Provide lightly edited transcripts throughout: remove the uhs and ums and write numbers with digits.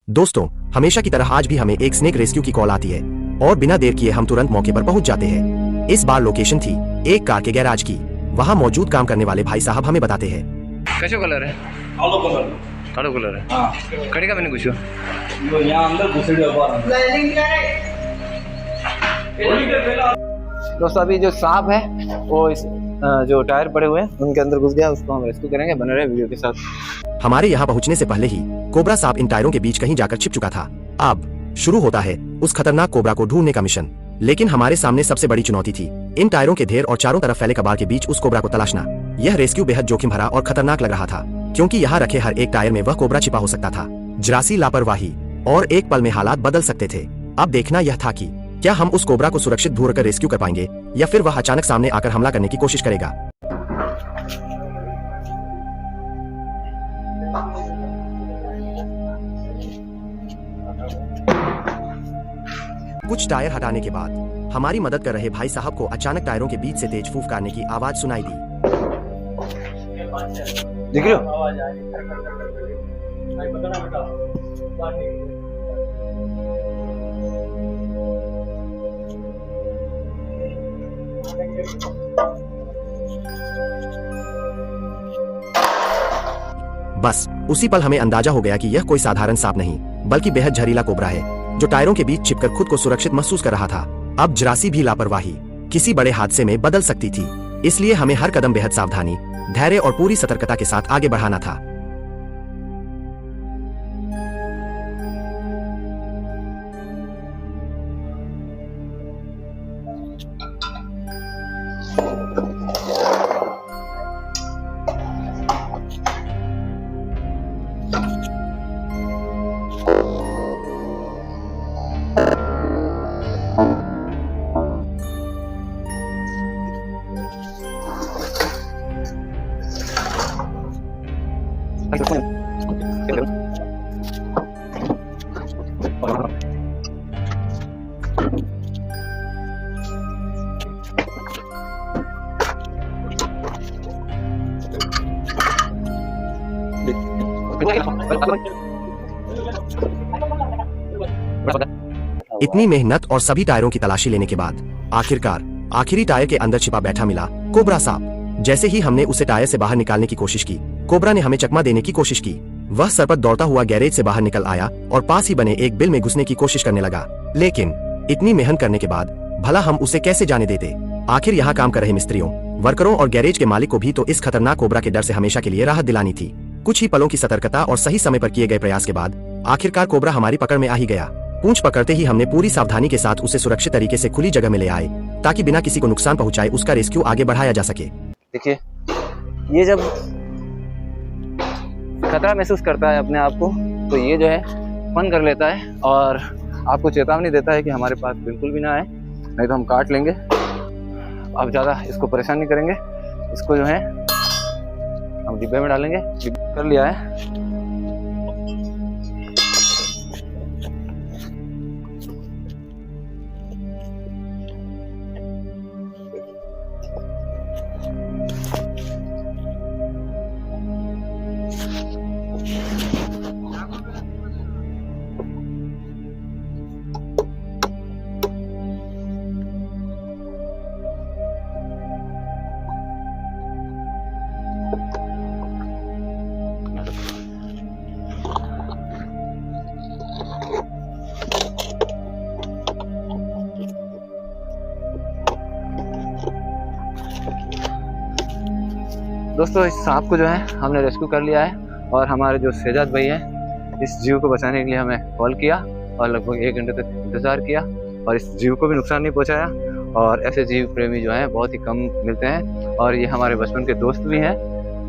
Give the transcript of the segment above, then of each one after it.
दोस्तों, हमेशा की तरह आज भी हमें एक स्नेक रेस्क्यू की कॉल आती है और बिना देर किए हम तुरंत मौके पर पहुंच जाते हैं। इस बार लोकेशन थी एक कार के गैराज की। वहां मौजूद काम करने वाले भाई साहब हमें बताते हैं। कैसे कलर है? कालो कलर। कालो कलर है। हाँ। कड़ी का मैंने कुछ यो यहाँ अंदर घुसेड़ी अखबार। दोस्तों अभी जो सांप है वो इस जो टायर पड़े हुए हैं उनके अंदर घुस गया, उसको हम रेस्क्यू करेंगे। बने रहे वीडियो के साथ। हमारे यहाँ पहुँचने से पहले ही कोबरा सांप इन टायरों के बीच कहीं जाकर छिप चुका था। अब शुरू होता है उस खतरनाक कोबरा को ढूंढने का मिशन। लेकिन हमारे सामने सबसे बड़ी चुनौती थी इन टायरों के ढेर और चारों तरफ फैले कबाड़ के बीच उस कोबरा को तलाशना। यह रेस्क्यू बेहद जोखिम भरा और खतरनाक लग रहा था, क्योंकि यहाँ रखे हर एक टायर में वह कोबरा छिपा हो सकता था। जरासी लापरवाही और एक पल में हालात बदल सकते थे। अब देखना यह था कि क्या हम उस कोबरा को सुरक्षित दूर कर रेस्क्यू कर पाएंगे या फिर वह अचानक सामने आकर हमला करने की कोशिश करेगा। कुछ टायर हटाने के बाद हमारी मदद कर रहे भाई साहब को अचानक टायरों के बीच से तेज फूफकारने की आवाज सुनाई दी। दिख रहे हो? बस उसी पल हमें अंदाजा हो गया कि यह कोई साधारण सांप नहीं बल्कि बेहद जहरीला कोबरा है, जो टायरों के बीच छिपकर खुद को सुरक्षित महसूस कर रहा था। अब जरासी भी लापरवाही किसी बड़े हादसे में बदल सकती थी, इसलिए हमें हर कदम बेहद सावधानी, धैर्य और पूरी सतर्कता के साथ आगे बढ़ाना था। इतनी मेहनत और सभी टायरों की तलाशी लेने के बाद आखिरकार आखिरी टायर के अंदर छिपा बैठा मिला कोबरा सांप। जैसे ही हमने उसे टायर से बाहर निकालने की कोशिश की, कोबरा ने हमें चकमा देने की कोशिश की। वह सरपट दौड़ता हुआ गैरेज से बाहर निकल आया और पास ही बने एक बिल में घुसने की कोशिश करने लगा। लेकिन इतनी मेहनत करने के बाद भला हम उसे कैसे जाने देते? आखिर यहाँ काम कर रहे मिस्त्रियों, वर्करों और गैरेज के मालिक को भी तो इस खतरनाक कोबरा के डर से हमेशा के लिए राहत दिलानी थी। कुछ ही पलों की सतर्कता और सही समय पर किए गए प्रयास के बाद आखिरकार कोबरा हमारी पकड़ में आ ही गया। पूंछ पकड़ते ही हमने पूरी सावधानी के साथ उसे सुरक्षित तरीके से खुली जगह में ले आए, ताकि बिना किसी को नुकसान पहुंचाए उसका रेस्क्यू आगे बढ़ाया जा सके। देखिए, ये जब खतरा महसूस करता है अपने आप को, तो ये जो है फन कर लेता है और आपको चेतावनी देता है कि हमारे पास बिल्कुल भी ना आए, नहीं तो हम काट लेंगे। आप ज़्यादा इसको परेशान नहीं करेंगे। इसको जो है हम डिब्बे में डालेंगे। कर लिया है। दोस्तों इस सांप को जो है हमने रेस्क्यू कर लिया है और हमारे जो शहजाद भाई हैं इस जीव को बचाने के लिए हमें कॉल किया और लगभग 1 घंटे तक इंतज़ार किया और इस जीव को भी नुकसान नहीं पहुंचाया। और ऐसे जीव प्रेमी जो हैं बहुत ही कम मिलते हैं और ये हमारे बचपन के दोस्त भी हैं।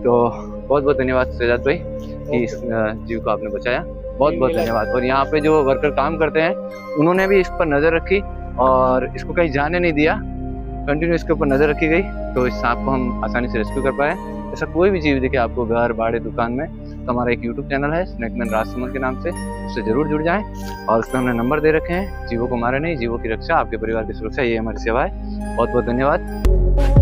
तो बहुत बहुत धन्यवाद शहजाद भाई कि इस जीव को आपने बचाया। बहुत बहुत धन्यवाद। और यहाँ पे जो वर्कर काम करते हैं उन्होंने भी इस पर नज़र रखी और इसको कहीं जाने नहीं दिया। कंटिन्यू इसके ऊपर नज़र रखी गई, तो इस सांप को हम आसानी से रेस्क्यू कर पाए। ऐसा कोई भी जीव दिखे आपको घर बाड़े दुकान में, तो हमारा एक यूट्यूब चैनल है स्नेकमैन राजसमंद के नाम से, उससे जरूर जुड़ जाएं। और उस पर हमने नंबर दे रखे हैं। जीवों को मारे नहीं, जीवों की रक्षा, आपके परिवार की सुरक्षा, ये हमारी सेवा है। बहुत बहुत धन्यवाद।